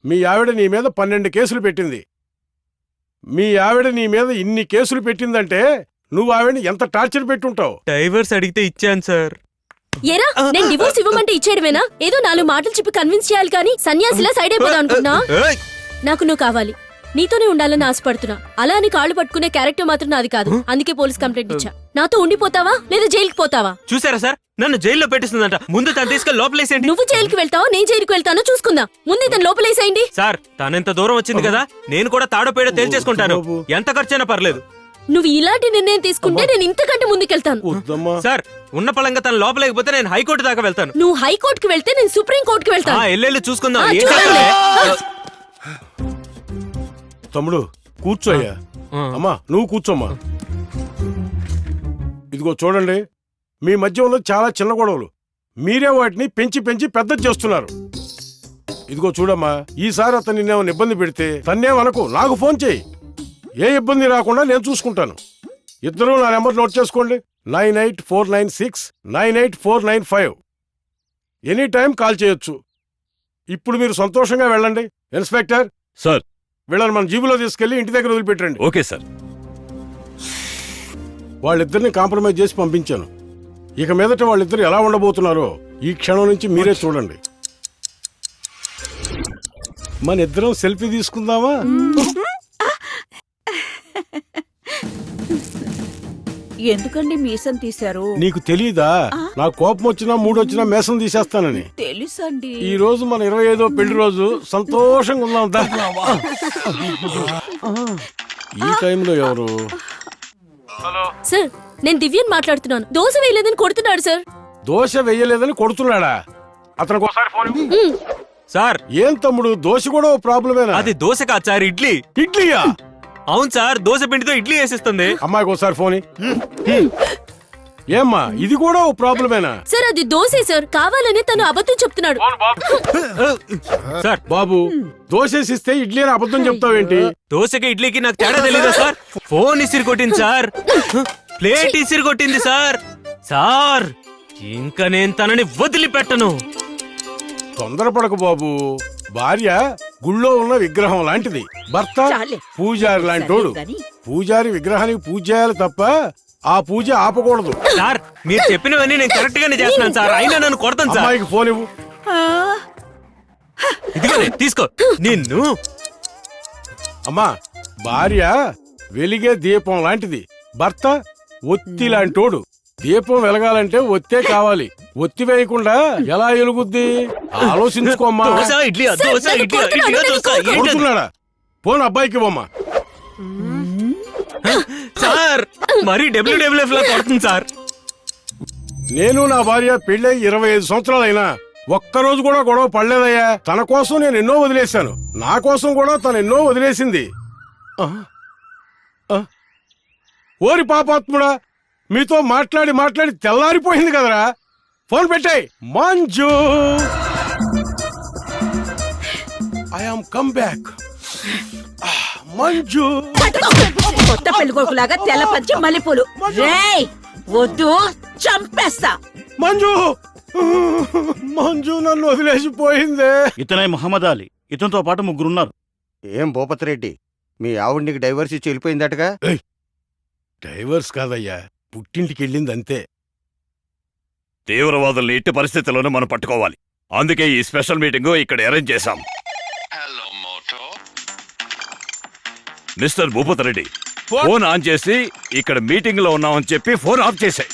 మీ ఆవిడ నీ మీద 12 కేసులు పెట్టింది. మీ ఆవిడ నీ మీద ఇన్ని కేసులు పెట్టిందంటే నువ్వు ఆవిడని ఎంత టార్చర్ పెట్టుంటావు. డైవర్స్ అడిగితే ఇచ్చాను సార్. ఏరా నేను డివోర్స్ ఇవ్వమంటే ఇచ్చేయడమేనా? ఏదో 4 మాటలు చెప్పి కన్విన్స్ చేయాలి కానీ సన్యాసిలా సైడ్ అయిపోదా అనుకున్నా? నాకు నువ్వు కావాలి, నీతోనే ఉండాలని ఆశపడుతున్నా. అలా అని కాళ్ళు పట్టుకునే క్యారెక్టర్ మాత్రం నాది కాదు. అందుకే పోలీస్ కంప్లైంట్ ఇచ్చా. నాతో ఉండిపోతావా లేదా జైలుకి పోతావా? చూసారా సార్, నన్ను జైల్లో పెట్టిస్తుందంట. ముందు తను తీసుకెళ్ళి లోపలేసేయండి. నువ్వు జైలుకి వెళ్తావా నేను జైలుకి వెళ్తానో చూసుకుందాం. ముందు తను లోపలేసేయండి. సార్ తనెంత దూరం వచ్చింది కదా, నేను కూడా తాడో పేడో తేల్చేసుకుంటాను. ఎంత ఖర్చైనా పర్లేదు. నువ్వు ఇలాంటి నిర్ణయం తీసుకుంటే నేను ఇంతకంటే ముందుకెళ్తాను. సార్ ఉన్న పలంగా తను లోపలేకపోతే నేను హైకోర్టు దాకా వెళ్తాను. నువ్వు హైకోర్టుకి వెళ్తే నేను సుప్రీం కోర్టుకి వెళ్తాను. ఎల్లెళ్ళి చూసుకుందాం. తమ్ముడు కూర్చోయ్యా. అమ్మా నువ్వు కూర్చోమ్మా. ఇదిగో చూడండి, మీ మధ్య ఉన్న చాలా చిన్న గొడవలు. మీరే వాటిని పెంచి పెంచి పెద్దది చేస్తున్నారు. ఇదిగో చూడమ్మా, ఈసారి అతన్ని నేను ఇబ్బంది పెడితే తన్నేమనకు, నాకు ఫోన్ చేయి. ఏ ఇబ్బంది రాకుండా నేను చూసుకుంటాను. ఇద్దరూ నా నెంబర్ నోట్ చేసుకోండి. 9849698495. ఎనీ టైం కాల్ చేయొచ్చు. ఇప్పుడు మీరు సంతోషంగా వెళ్ళండి. ఇన్స్పెక్టర్ సార్, వీళ్ళని మన జీబులో తీసుకెళ్లి ఇంటి దగ్గర వదిలిపెట్టండి. Okay sir. వాళ్ళిద్దరిని కాంప్రమైజ్ చేసి పంపించాను. ఇక మీదట వాళ్ళిద్దరు ఎలా ఉండబోతున్నారో ఈ క్షణం నుంచి మీరే చూడండి. మన ఇద్దరం సెల్ఫీ తీసుకుందామా? ఎందుకండి మీసం తీశారు? నీకు తెలీదా? నాకు కోపం వచ్చినా మూడొచ్చినా మేసం తీసేస్తానని. తెలుసండి. ఈ రోజు మన 25వ పెళ్లి రోజు. సంతోషంగా ఉందాం. ఈ టైంలో ఎవరు? సార్ నేను దివ్యని మాట్లాడుతున్నాను. దోశ వేయలేదని కొడుతున్నాడు సార్. దోశ వేయలేదని కొడుతున్నాడా? అతనికి ఒకసారి ఫోన్ ఇవ్వు. సార్ ఏం తమ్ముడు, దోశ కూడా ఓ ప్రాబ్లమేనా? అది దోశ కాదు సార్, ఇడ్లీ. ఇడ్లీయా? అవును సార్, దోశ పిండితో ఇడ్లీ వేసిస్తుంది. అమ్మాయికి ఒకసారి ఫోన్. ఏమ్మా ఇది కూడా ఓ ప్రాబ్లమేనా? సార్ అది దోశే సార్, కావాలని తను అబద్ధం చెప్తున్నాడు. సార్ బాబు, దోశేసిస్తే ఇడ్లీ అని అబద్ధం చెప్తావేంటి? దోశకి ఇడ్లీకి నాకు తేడా తెలీదా సార్? ఫోన్ ఇసిరి కొట్టింది సార్, ప్లేట్ ఇసిరి కొట్టింది సార్. సార్ ఇంకా నేను తనని వదిలిపెట్టను. తొందరపడకు బాబు. భార్య గుళ్ళో ఉన్న విగ్రహం లాంటిది, భర్త పూజారి లాంటోడు. పూజారి విగ్రహానికి పూజ చేయాలి తప్ప ఆ పూజ ఆపకూడదు. సార్ మీరు చెప్పినవన్నీ నేను కరెక్ట్ గానే చేస్తున్నాను సార్, అయినా నన్ను కొడతాను సార్. అమ్మాయికి ఫోన్ ఇవ్వు. ఇదిగోనే తీసుకో. నిన్ను అమ్మా, భార్య వెలిగే దీపం లాంటిది, భర్త ఒత్తి లాంటోడు. దీపం వెలగాలంటే ఒత్తే కావాలి. ఒత్తి వేయకుండా ఎలా వెలుగుద్ది? ఆలోచించుకోమ్మా. కొడుతున్నాడా? ఫోన్ అబ్బాయికి ఇవ్వమ్మా. సార్ మరి డబ్ల్యూడబ్ల్యూఎఫ్ లా కొడుతుంది సార్. నేను నా భార్య పెళ్ళై 25 సంవత్సరాలైనా ఒక్కరోజు కూడా గొడవ పడలేదయ్యా. తన కోసం నేను ఎన్నో వదిలేశాను, నా కోసం కూడా తను ఎన్నో వదిలేసింది. ఓరి పాపాత్ముడా, మీతో మాట్లాడి మాట్లాడి తెల్లారిపోయింది కదరా. ఫోన్ పెట్టాయి. Manju, I am come back. Manju, కొత్త పెళ్లి కొడుకులాగా తెల్ల పంచి మల్లెపూలు. రేయ్ వద్దు, చంపేస్తా. మంజు, మంజు నన్ను వదిలేసిపోయిందే. ఇతనే మహమ్మద్ అలీ, ఇతనితో పాటు 3 ఉన్నారు. ఏం భూపతిరెడ్డి, మీ ఆవిడ నీకు డైవర్స్ ఇచ్చి వెళ్ళిపోయిందటగా? డైవర్స్ కాదయ్యా, పుట్టింటికి వెళ్ళింది అంతే. తీవ్రవాదుల్ని ఎట్టి పరిస్థితుల్లోనూ మనం పట్టుకోవాలి. అందుకే ఈ స్పెషల్ మీటింగ్ ఇక్కడ అరేంజ్ చేశాం. మిస్టర్ భూపతిరెడ్డి, ఫోన్ ఆన్ చేసి ఇక్కడ మీటింగ్ లో ఉన్నామని చెప్పి ఫోన్ ఆఫ్ చేశాయి.